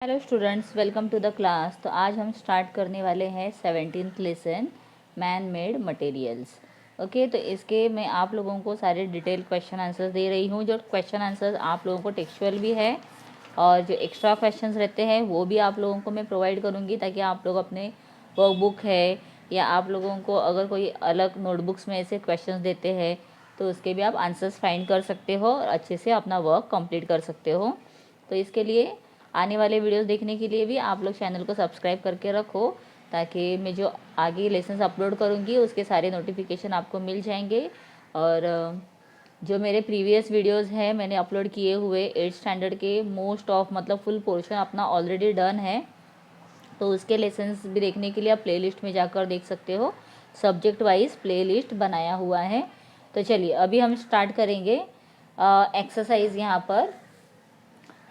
Hello students, welcome to the class. तो आज हम स्टार्ट करने वाले हैं 17th lesson man made materials. Okay, तो इसके मैं आप लोगों को सारे डिटेल क्वेश्चन आंसर्स दे रही हूँ। जो क्वेश्चन आंसर्स आप लोगों को टेक्सचुअल भी है और जो एक्स्ट्रा क्वेश्चंस रहते हैं वो भी आप लोगों को मैं प्रोवाइड करूँगी, ताकि आप लोग अपने वर्कबुक है या आप लोगों को अगर कोई अलग नोटबुक्स में ऐसे क्वेश्चंस देते हैं तो उसके भी आप आंसर्स फाइंड कर सकते हो और अच्छे से अपना वर्क कंप्लीट कर सकते हो। तो इसके लिए आने वाले वीडियोस देखने के लिए भी आप लोग चैनल को सब्सक्राइब करके रखो, ताकि मैं जो आगे लेसन्स अपलोड करूँगी उसके सारे नोटिफिकेशन आपको मिल जाएंगे। और जो मेरे प्रीवियस वीडियोस हैं मैंने अपलोड किए हुए 8th स्टैंडर्ड के मोस्ट ऑफ मतलब फुल पोर्शन अपना ऑलरेडी डन है, तो उसके लेसन्स भी देखने के लिए आप प्लेलिस्ट में जाकर देख सकते हो। सब्जेक्ट वाइज प्लेलिस्ट बनाया हुआ है। तो चलिए अभी हम स्टार्ट करेंगे एक्सरसाइज। यहाँ पर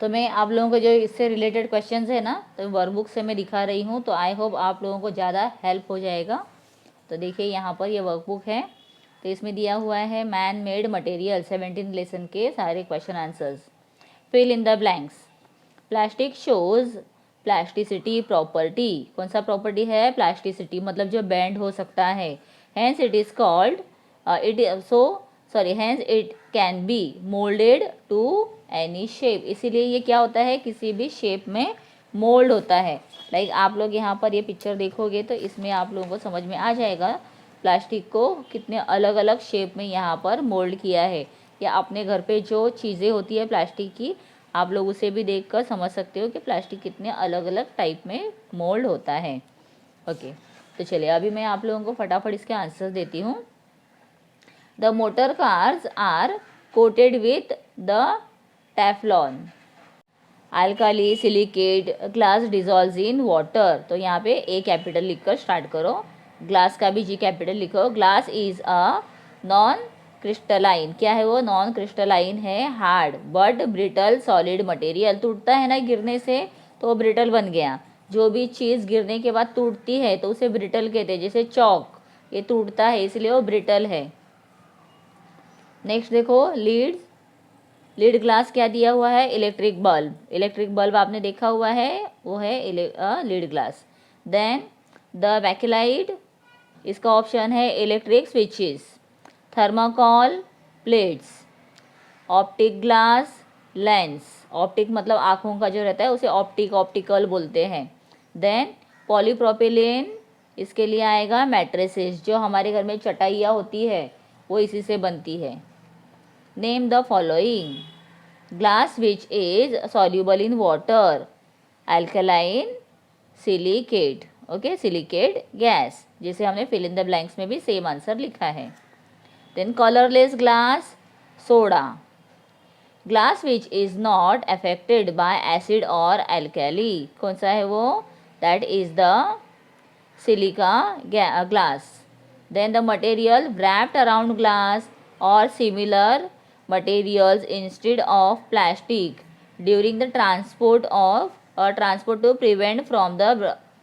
तो मैं आप लोगों को जो इससे रिलेटेड क्वेश्चंस है ना, तो वर्कबुक से मैं दिखा रही हूँ, तो आई होप आप लोगों को ज़्यादा हेल्प हो जाएगा। तो देखिए यहाँ पर ये वर्कबुक है, तो इसमें दिया हुआ है मैन मेड मटेरियल 17 लेसन के सारे question answers. Fill in the blanks. Plastic shows plasticity property. कौन सा प्रॉपर्टी है? प्लास्टिसिटी, मतलब जो बेंड हो सकता है। Hence it is called hence it can be moulded to any shape. इसीलिए ये क्या होता है, किसी भी शेप में मोल्ड होता है। लाइक आप लोग यहाँ पर ये पिक्चर देखोगे तो इसमें आप लोगों को समझ में आ जाएगा प्लास्टिक को कितने अलग अलग शेप में यहाँ पर मोल्ड किया है। या अपने घर पे जो चीज़ें होती है प्लास्टिक की, आप लोग उसे भी देखकर समझ सकते हो कि प्लास्टिक कितने अलग अलग टाइप में मोल्ड होता है। ओके, तो चलिए अभी मैं आप लोगों को फटाफट इसके आंसर देती हूँ। The motor cars are coated with the Teflon. Alkali silicate glass dissolves in water. तो यहाँ पे ए कैपिटल लिखकर स्टार्ट करो, ग्लास का भी जी कैपिटल लिखो। Glass is a non crystalline. क्या है वो? नॉन क्रिस्टलाइन है, hard but brittle solid material. टूटता है ना गिरने से तो वो ब्रिटल बन गया। जो भी चीज़ गिरने के बाद टूटती है तो उसे ब्रिटल कहते हैं। जैसे चौक, ये टूटता है इसलिए वो ब्रिटल है। नेक्स्ट देखो, लीड ग्लास क्या दिया हुआ है? Electric bulb. इलेक्ट्रिक बल्ब आपने देखा हुआ है, वो है lead glass. Then the Bakelite, इसका ऑप्शन है electric switches. Thermocol plates. Optic glass lens. Optic मतलब आँखों का जो रहता है उसे ऑप्टिकल बोलते हैं। देन पॉलीप्रोपिलीन, इसके लिए आएगा मैट्रेसेस। जो हमारे घर में चटाइयाँ होती है वो इसी से बनती है। Name the following. Glass which is soluble in water, alkaline, silicate. Okay, silicate gas, जैसे हमने फिल इन द ब्लैंक्स में भी सेम आंसर लिखा है। Then colourless glass, soda. Glass which is not affected by acid और alkali. कौन सा है वो? That is the silica glass. Then the material wrapped around glass or similar materials instead of plastic during the transport to prevent from the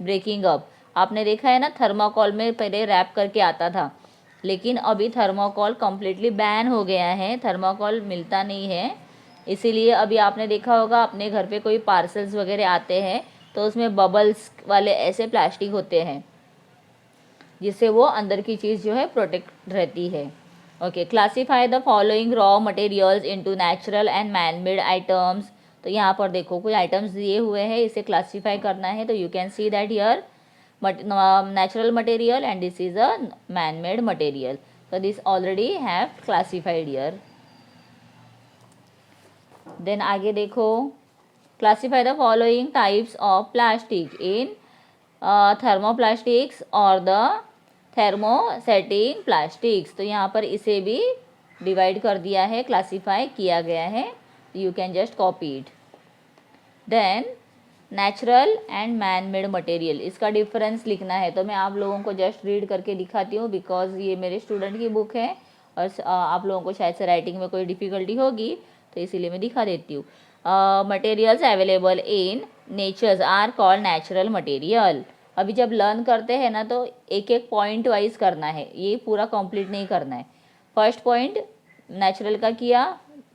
breaking up. आपने देखा है ना, thermocol में पहले रैप करके आता था, लेकिन अभी थर्माकोल कम्प्लीटली बैन हो गया है। थर्माकोल मिलता नहीं है, इसीलिए अभी आपने देखा होगा अपने घर पे कोई पार्सल्स वगैरह आते हैं तो उसमें बबल्स वाले ऐसे प्लास्टिक होते हैं, जिससे वो अंदर की चीज़ जो है प्रोटेक्ट रहती है। Okay, classify the following raw materials into natural and man made items. तो यहाँ पर देखो कुछ आइटम्स दिए हुए हैं, इसे क्लासीफाई करना है। तो you can see that here natural material and this is a man made material. So this already have classified here. Then आगे देखो, classify the following types of plastic in thermoplastics or the thermosetting plastics. तो यहाँ पर इसे भी divide कर दिया है, क्लासीफाई किया गया है। You can just copy it. Then natural and man made material, इसका डिफरेंस लिखना है। तो मैं आप लोगों को जस्ट रीड करके दिखाती हूँ, बिकॉज ये मेरे स्टूडेंट की बुक है और आप लोगों को शायद से राइटिंग में कोई डिफ़िकल्टी होगी, तो इसीलिए मैं दिखा देती हूँ। Materials available in natures are called natural material. अभी जब लर्न करते हैं ना तो एक एक पॉइंट वाइज करना है, ये पूरा कंप्लीट नहीं करना है। फर्स्ट पॉइंट नेचुरल का किया,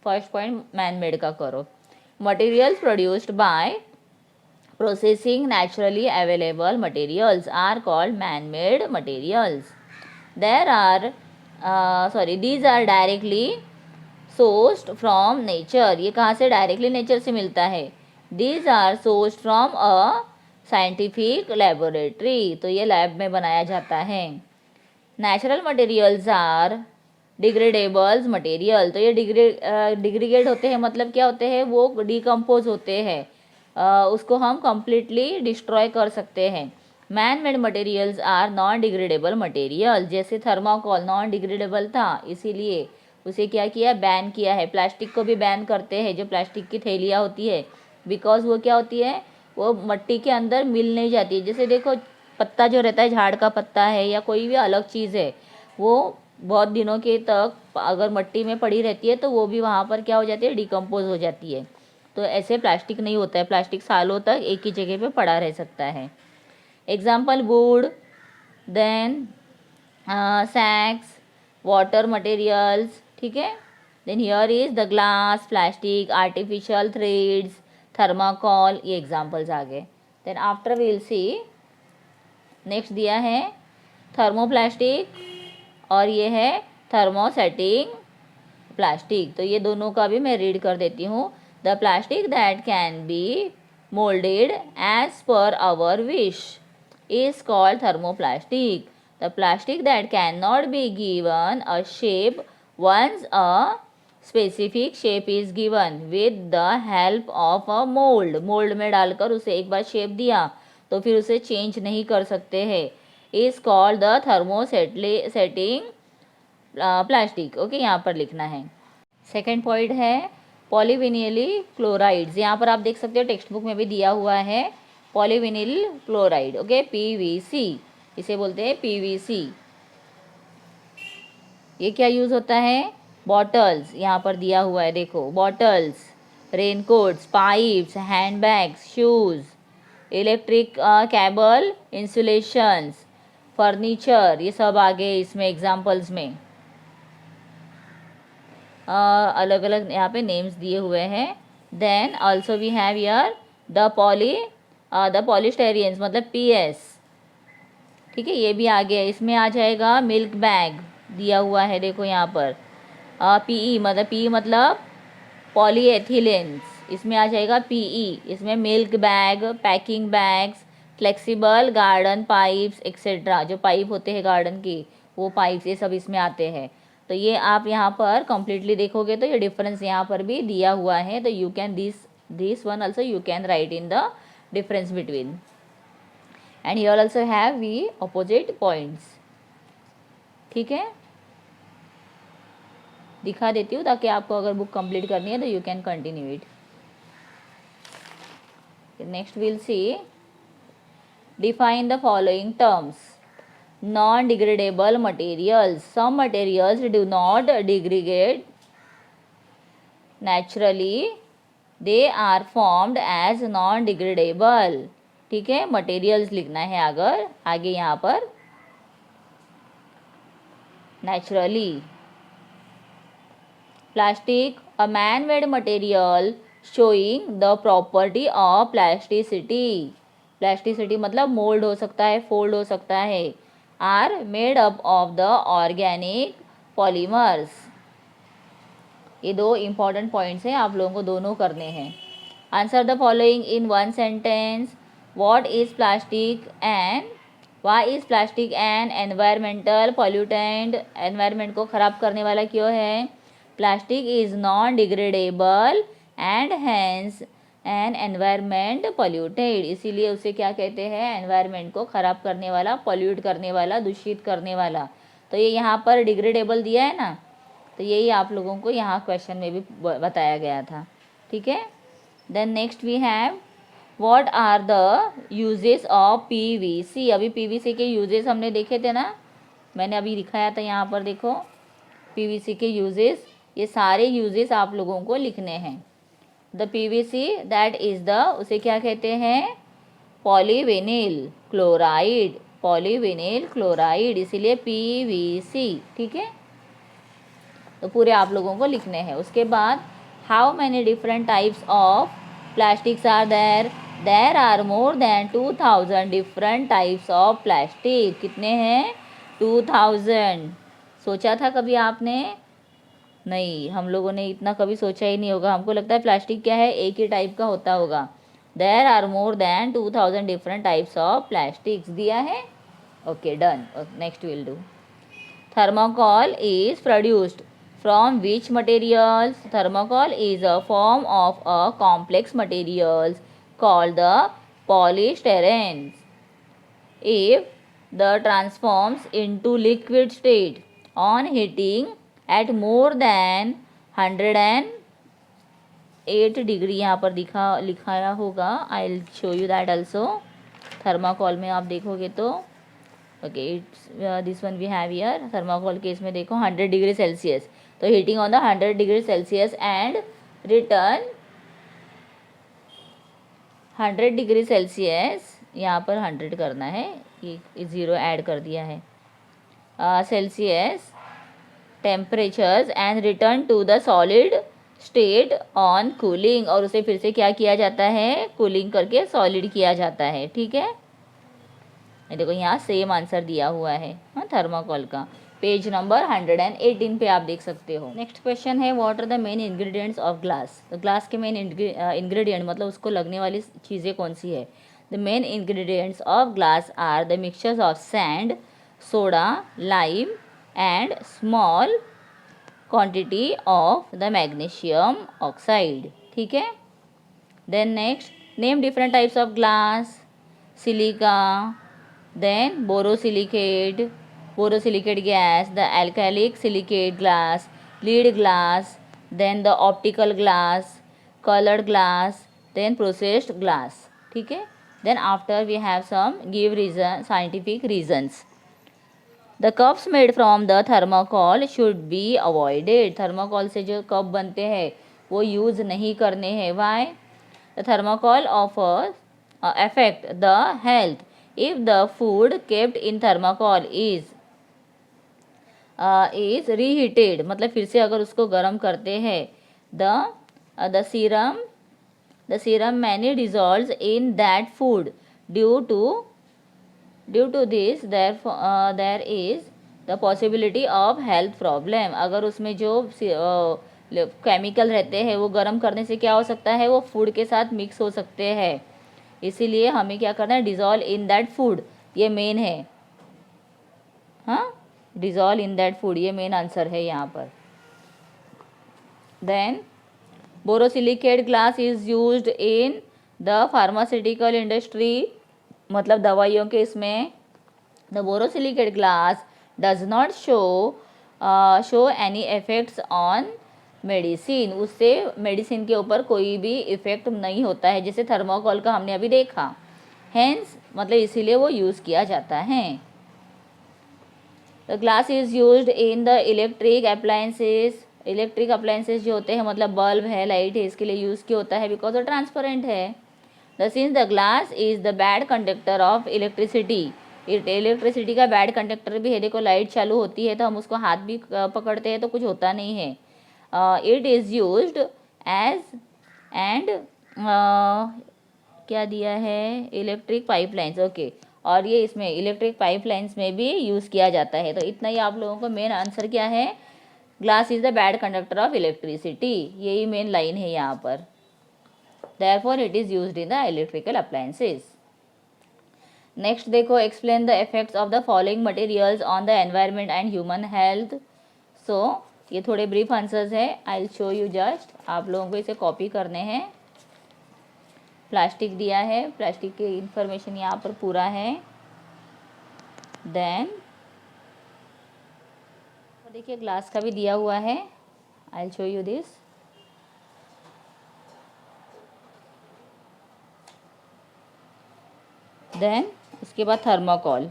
फर्स्ट पॉइंट मैन मेड का करो। Materials produced by processing naturally available materials are called man-made materials. There are these are directly sourced from nature. ये कहाँ से डायरेक्टली नेचर से मिलता है? These are sourced from a scientific laboratory. तो ये लैब में बनाया जाता है. Natural materials are degradables material. तो ये डिग्रेडेड होते हैं, मतलब क्या होते हैं? वो डिकम्पोज होते हैं, उसको हम कम्प्लीटली डिस्ट्रॉय कर सकते हैं. Man made materials are non degradable material. जैसे थर्माकोल नॉन डिग्रेडेबल था, इसीलिए उसे क्या किया? बैन किया है. प्लास्टिक को भी बैन करते हैं, जो प्लास्टिक की थैलियाँ होती है, बिकॉज वो क्या होती है? वो मट्टी के अंदर मिल नहीं जाती है. जैसे देखो, पत्ता जो रहता है, झाड़ का पत्ता है या कोई भी अलग चीज़ है, वो बहुत दिनों के तक अगर मट्टी में पड़ी रहती है तो वो भी वहाँ पर क्या हो जाती है? डिकम्पोज हो जाती है. तो ऐसे प्लास्टिक नहीं होता है. प्लास्टिक सालों तक एक ही जगह पे पड़ा रह सकता है. Example wood, then sacks, water materials. ठीक है. Then here is the glass, plastic, artificial threads, thermocol. ये एग्जाम्पल्स आ गए. Then after will see, next दिया है थर्मोप्लास्टिक और ये है थर्मोसेटिंग प्लास्टिक. तो ये दोनों का भी मैं रीड कर देती हूँ. The plastic that can be moulded as per our wish is called thermoplastic. The plastic that cannot be given a shape once a specific shape is given with the help of a mold. Mould में डालकर उसे एक बार shape दिया तो फिर उसे change नहीं कर सकते हैं, is called the thermosetting plastic. Okay, यहाँ पर लिखना है. सेकेंड पॉइंट है पॉलीविनिल क्लोराइड्स. यहाँ पर आप देख सकते हो, टेक्स्ट बुक में भी दिया हुआ है पॉलीविनिल क्लोराइड. ओके, पीवीसी, इसे बोलते हैं पीवीसी. ये क्या यूज़ होता है? बॉटल्स, यहाँ पर दिया हुआ है देखो, bottles, raincoats, pipes, handbags, shoes, electric cable, insulations, furniture. ये सब आ गए इसमें एग्जाम्पल्स में. अलग अलग यहाँ पे नेम्स दिए हुए हैं. Then also we have here the polystyrenes, मतलब PS. ठीक है, ये भी आ गया. इसमें आ जाएगा मिल्क बैग, दिया हुआ है देखो यहाँ पर. PE मतलब पॉलीएथिलीन्स. इसमें आ जाएगा PE. इसमें milk bag, packing bags, flexible garden pipes etcetera. जो पाइप होते हैं गार्डन की, वो पाइप्स, ये सब इसमें आते हैं. तो ये आप यहाँ पर कम्प्लीटली देखोगे तो ये डिफरेंस यहाँ पर भी दिया हुआ है. तो you can this one also you can right in the difference between. And here also have we opposite points. ठीक है, दिखा देती हूँ ताकि आपको अगर बुक कंप्लीट करनी है तो you can continue it. Next will see, define the following terms. Non degradable materials. Some materials do not degrade naturally, they are formed as non degradable. ठीक है, मटेरियल्स लिखना है अगर आगे यहाँ पर. Naturally, plastic, a man made material showing the property of plasticity. Plasticity मतलब mould हो सकता है, फोल्ड हो सकता है. Are made up of the organic polymers. ये दो इम्पॉर्टेंट पॉइंट्स हैं, आप लोगों को दोनों करने हैं. Answer the following in one sentence. What is plastic and why is plastic and environmental pollutant. Environment को ख़राब करने वाला क्यों है? Plastic is non degradable and hence an environment polluted. इसीलिए उसे क्या कहते हैं? एनवायरमेंट को ख़राब करने वाला, पॉल्यूट करने वाला, दूषित करने वाला. तो ये यहाँ पर डिग्रेडेबल दिया है ना, तो यही आप लोगों को यहाँ क्वेश्चन में भी बताया गया था. ठीक है. Then next we have what are the uses of PVC. अभी PVC के यूजेस हमने देखे थे ना, मैंने अभी दिखाया था यहाँ पर देखो PVC के यूजेस. ये सारे यूजेस आप लोगों को लिखने हैं. The PVC that is the, उसे क्या कहते हैं? Polyvinyl chloride. पॉलीविनिल क्लोराइड, इसीलिए PVC. ठीक है, तो पूरे आप लोगों को लिखने हैं. उसके बाद how many different types of plastics are there. There are more than 2000 different types of plastic. कितने हैं? 2000। सोचा था कभी आपने? नहीं, हम लोगों ने इतना कभी सोचा ही नहीं होगा। हमको लगता है प्लास्टिक क्या है, एक ही टाइप का होता होगा। There are more than 2000 different types of plastics दिया है। Okay, done. Next will do. Thermocol is produced from which materials? Thermocol is a form of a complex materials called the polysterenes. If the transforms into liquid state on heating at more than 108 degree, यहाँ पर लिखाया होगा। I will show you that also. Thermocol में आप देखोगे तो okay, it's this one we have here. Thermocol case में देखो 100 डिग्री सेल्सियस, तो heating on the 100 degree Celsius and return 100 degree Celsius, यहाँ पर 100 करना है, ये 0 ऐड कर दिया है, Celsius temperatures and return to the solid state on cooling, और उसे फिर से क्या किया जाता है, कूलिंग करके सॉलिड किया जाता है। ठीक है, देखो यहाँ सेम आंसर दिया हुआ है थर्माकोल का, पेज नंबर 118 पे आप देख सकते हो। नेक्स्ट क्वेश्चन है, what are the main ingredients of glass. तो ग्लास के मेन इंग्रेडिएंट मतलब उसको लगने वाली चीज़ें कौन सी है। The main ingredients of glass are the mixtures of sand, soda, lime and small quantity of the magnesium oxide. ठीक है, then next, name different types of glass. Silica, then borosilicate gas, the alkalic silicate glass, lead glass, then the optical glass, colored glass, then processed glass. ठीक है, then after we have some give reason, scientific reasons. The cups made from the thermocol should be avoided. Thermocol से जो cup बनते हैं वो use नहीं करने हैं। Why? The thermocol offers affect the health if the food kept in thermocol is reheated, मतलब फिर से अगर उसको गर्म करते हैं, the serum many dissolves in that food. Due to this there is the possibility of health problem. अगर उसमें जो केमिकल रहते हैं वो गर्म करने से क्या हो सकता है, वो फूड के साथ मिक्स हो सकते हैं, इसीलिए हमें क्या करना है, डिज़ोल्व इन दैट फूड, ये मेन है। हाँ, डिज़ोल्व इन दैट फूड, ये मेन आंसर है यहाँ पर। Then borosilicate glass is used in the pharmaceutical industry, मतलब दवाइयों के इसमें। The borosilicate glass does not show any effects on medicine, उससे मेडिसिन के ऊपर कोई भी इफ़ेक्ट नहीं होता है, जैसे थर्माकोल का हमने अभी देखा। हेंस मतलब इसीलिए वो यूज़ किया जाता है। The glass is used in the electric appliances जो होते हैं, मतलब बल्ब है, लाइट है, इसके लिए यूज़ किया होता है, बिकॉज वो ट्रांसपेरेंट है। The sins the glass is the bad conductor of electricity, electricity का बैड कंडक्टर भी है। देखो लाइट चालू होती है तो हम उसको हाथ भी पकड़ते हैं तो कुछ होता नहीं है। It is used as and क्या दिया है, इलेक्ट्रिक पाइपलाइंस। ओके, और ये इसमें इलेक्ट्रिक पाइपलाइंस में भी यूज़ किया जाता है। तो इतना ही आप लोगों को मेन आंसर क्या है, glass is the bad conductor of electricity, यही मेन लाइन है यहाँ पर। Therefore it is used in the electrical appliances. Next देखो, explain the effects of the following materials on the environment and human health. So ये थोड़े brief answers है, I will show you just, आप लोगों को इसे कॉपी करने हैं। प्लास्टिक दिया है, प्लास्टिक की इंफॉर्मेशन यहाँ पर पूरा है। देन देखिए ग्लास का भी दिया हुआ है, I will show you this. Then उसके बाद थर्माकोल,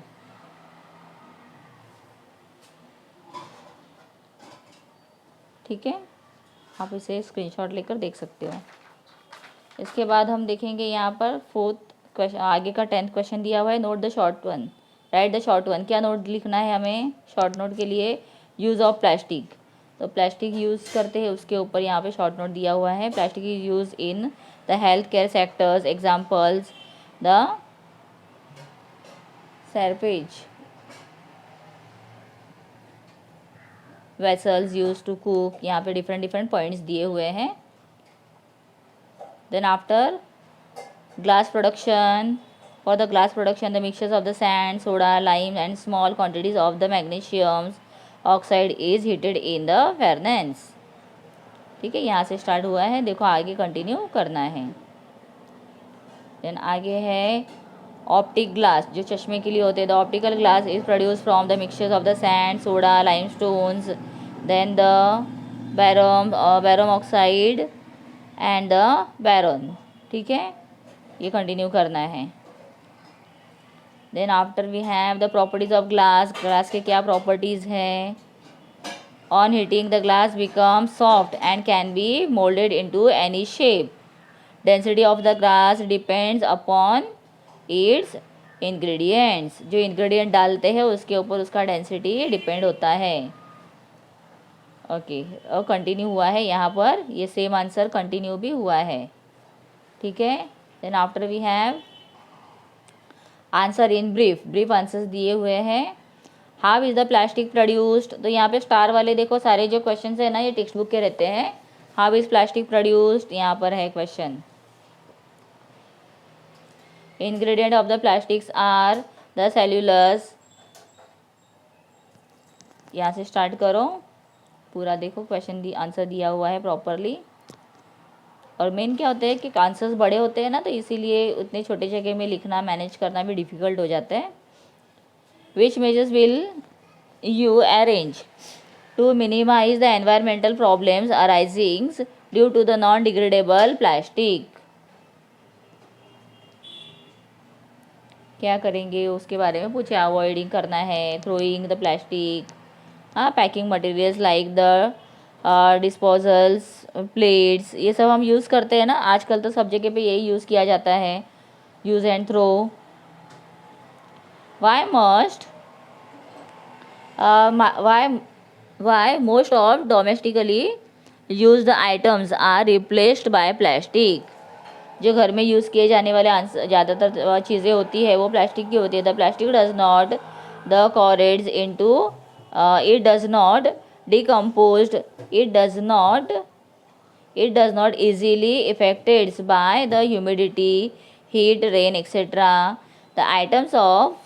ठीक है, आप इसे स्क्रीनशॉट लेकर देख सकते हो। इसके बाद हम देखेंगे यहाँ पर फोर्थ क्वेश्चन, आगे का 10th क्वेश्चन दिया हुआ है, note the short one, right the short one. क्या नोट लिखना है हमें शॉर्ट नोट के लिए, यूज़ ऑफ प्लास्टिक। तो प्लास्टिक यूज़ करते हैं उसके ऊपर यहाँ पे शॉर्ट नोट दिया हुआ है। Plastic is use in the health care sectors examples the surface vessels use to cook, यहाँ पे डिफरेंट पॉइंट्स दिए हुए हैं. Then after glass production, for the glass production the mixtures of the sand, soda, lime and small quantities of the magnesium oxide is heated in the furnace. ठीक है, यहाँ से start हुआ है, देखो आगे कंटिन्यू करना है. देन आगे है ऑप्टिक ग्लास, जो चश्मे के लिए होते हैं. The optical glass is produce from the mixtures of the sand, soda, lime stones, then the barium oxide and the boron. ठीक है, ये कंटिन्यू करना है. Then after we have the properties of glass. Glass के क्या properties हैं. On heating the glass become soft and can be moulded into any shape. Density of the glass depends upon its ingredients. जो ingredient डालते हैं उसके ऊपर उसका density depend होता है. ओके, और कंटिन्यू हुआ है यहाँ पर, ये सेम आंसर कंटिन्यू भी हुआ है. ठीक है. Then after we have answer in brief answers दिए हुए हैं. How is the plastic produced. तो यहाँ पे स्टार वाले देखो, सारे जो क्वेश्चन है ना ये टेक्स्ट बुक के रहते हैं. हाउ इज़ प्लास्टिक प्रोड्यूस्ड, यहाँ पर है question. Ingredient of the plastics are the cellulose. यहाँ से स्टार्ट करो, पूरा देखो क्वेश्चन आंसर दिया हुआ है प्रॉपरली. और मेन क्या होता है कि आंसर्स बड़े होते हैं ना, तो इसीलिए उतने छोटे जगह में लिखना मैनेज करना भी डिफ़िकल्ट हो जाता है. Which measures will you arrange to minimise the environmental problems arising due to the non degradable plastic. क्या करेंगे उसके बारे में पूछे. अवॉइडिंग करना है, थ्रोइंग द प्लास्टिक, हाँ, packing materials like the disposals, plates, ये सब हम यूज़ करते हैं ना आजकल, तो सब जगह पे यही यूज़ किया जाता है, use and throw. Why most of domestically used items are replaced by plastic. जो घर में यूज़ किए जाने वाले ज़्यादातर चीज़ें होती है वो प्लास्टिक की होती है. The plastic does not the corrodes into, it does not decomposed, it does not easily affected by the humidity, heat, rain, etc. The items of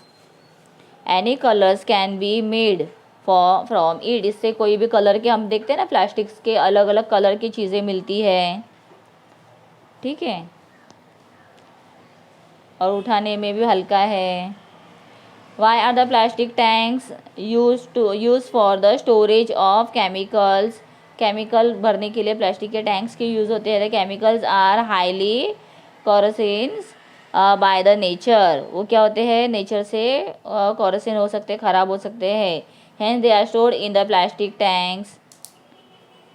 any colors can be made from it. इससे कोई भी colour के, हम देखते हैं ना plastics के अलग अलग कलर की चीज़ें मिलती है. ठीक है, और उठाने में भी हल्का है. Why are the plastic tanks used for the storage of chemicals? Chemical भरने के लिए प्लास्टिक के टैंक्स के यूज़ होते हैं. The chemicals are highly corrosives by the nature. वो क्या होते हैं, नेचर से कॉरोसिन हो सकते हैं, ख़राब हो सकते हैं. Hence they are stored in the plastic tanks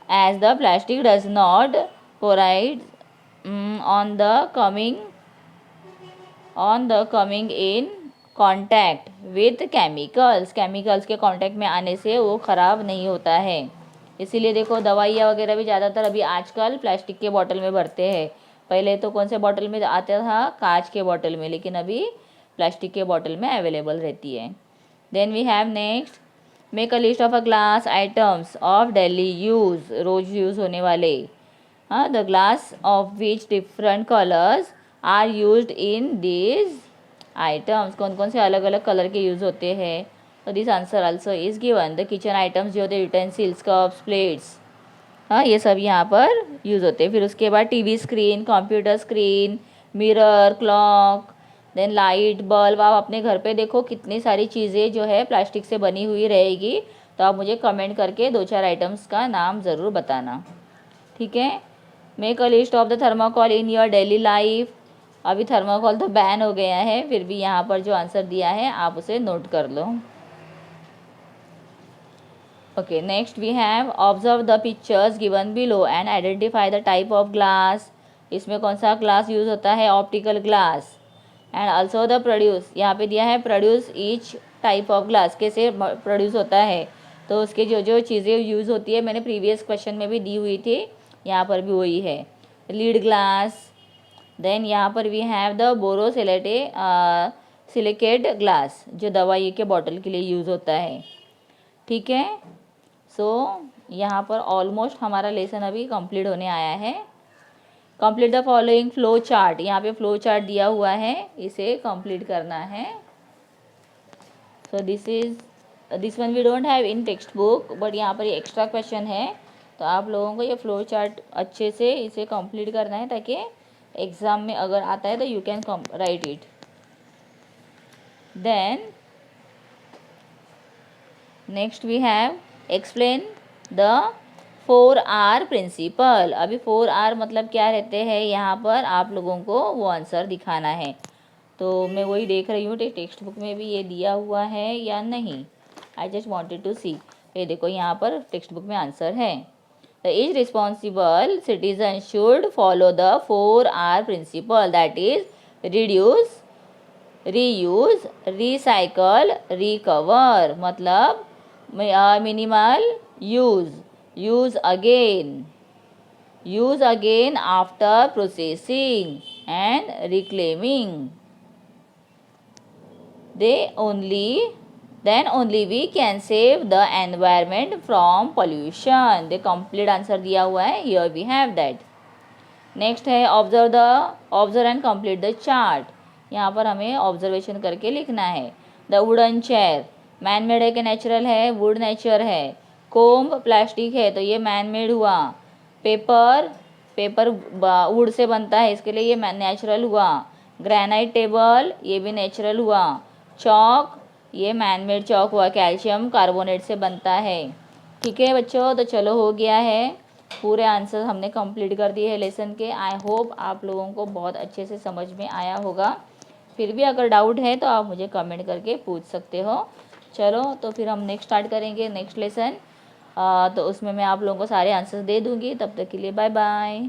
as the plastic does not provide on the coming in contact with chemicals. Chemicals के कांटेक्ट में आने से वो ख़राब नहीं होता है. इसीलिए देखो दवाइयाँ वगैरह भी ज़्यादातर अभी आजकल प्लास्टिक के बॉटल में भरते हैं. पहले तो कौन से बॉटल में आता था, कांच के बॉटल में, लेकिन अभी प्लास्टिक के बॉटल में अवेलेबल रहती है. Then we have next, make a list of a glass items of daily use. रोज़ यूज़ होने वाले, हाँ, the glass of which different colours are used in this items. कौन कौन से अलग अलग कलर के यूज़ होते हैं. तो this answer also is given. The kitchen items जो होते हैं, यूटेंसिल्स, कप्स, प्लेट्स, हाँ, ये सब यहाँ पर यूज़ होते हैं. फिर उसके बाद TV screen, computer screen, mirror, clock, then light, bulb. आप अपने घर पे देखो कितनी सारी चीज़ें जो है प्लास्टिक से बनी हुई रहेगी. तो आप मुझे कमेंट करके 2-4 आइटम्स का नाम ज़रूर बताना. ठीक है. Make a list of the thermocol in your daily life. अभी थर्माकोल तो बैन हो गया है, फिर भी यहाँ पर जो आंसर दिया है आप उसे नोट कर लो. Okay, next we have observe the pictures given below and identify the type of glass. इसमें कौन सा ग्लास यूज़ होता है, optical glass. And also the produce, यहाँ पे दिया है produce each type of glass, कैसे प्रोड्यूस होता है. तो उसके जो जो चीज़ें यूज़ होती है मैंने प्रीवियस क्वेश्चन में भी दी हुई थी, यहाँ पर भी वही है. लीड ग्लास, देन यहाँ पर we have the silicate glass, जो दवाई के बॉटल के लिए यूज़ होता है। ठीक है, सो यहाँ पर ऑलमोस्ट हमारा लेसन अभी कंप्लीट होने आया है। Complete the following flow chart, यहाँ पे फ्लो चार्ट दिया हुआ है, इसे कंप्लीट करना है। So this one we don't have in text book, but यहाँ पर एक्स्ट्रा क्वेश्चन है, तो आप लोगों को ये फ्लो चार्ट अच्छे से इसे कंप्लीट करना है, ताकि एग्ज़ाम में अगर आता है तो you can write it. Then next we have explain the 4R principle. अभी 4R मतलब क्या रहते हैं, यहाँ पर आप लोगों को वो आंसर दिखाना है। तो मैं वही देख रही हूँ टेक्स्ट बुक में भी ये दिया हुआ है या नहीं। I just wanted to see. ये देखो यहाँ पर टेक्स्ट बुक में आंसर है। The is responsible citizen should follow the 4R principle, that is reduce, reuse, recycle, recover. मतलब minimal use, use again after processing and reclaiming. Then only we can save the environment from pollution. The complete answer दिया हुआ है, here we have that. Next है observe and complete the chart. यहाँ पर हमें observation करके लिखना है। The wooden chair man made है कि नेचुरल है, वुड नेचर है। कोम्ब प्लास्टिक है, तो ये मैन मेड हुआ। पेपर वुड से बनता है, इसके लिए ये नेचुरल हुआ। ग्रेनाइट टेबल, ये भी नेचुरल हुआ। चौक, ये मैन मेड चौक हुआ, कैल्शियम कार्बोनेट से बनता है। ठीक है बच्चों, तो चलो हो गया है, पूरे आंसर हमने कंप्लीट कर दिए हैं लेसन के। आई होप आप लोगों को बहुत अच्छे से समझ में आया होगा। फिर भी अगर डाउट है तो आप मुझे कमेंट करके पूछ सकते हो। चलो तो फिर हम नेक्स्ट स्टार्ट करेंगे नेक्स्ट लेसन, तो उसमें मैं आप लोगों को सारे आंसर्स दे दूँगी। तब तक के लिए बाय बाय।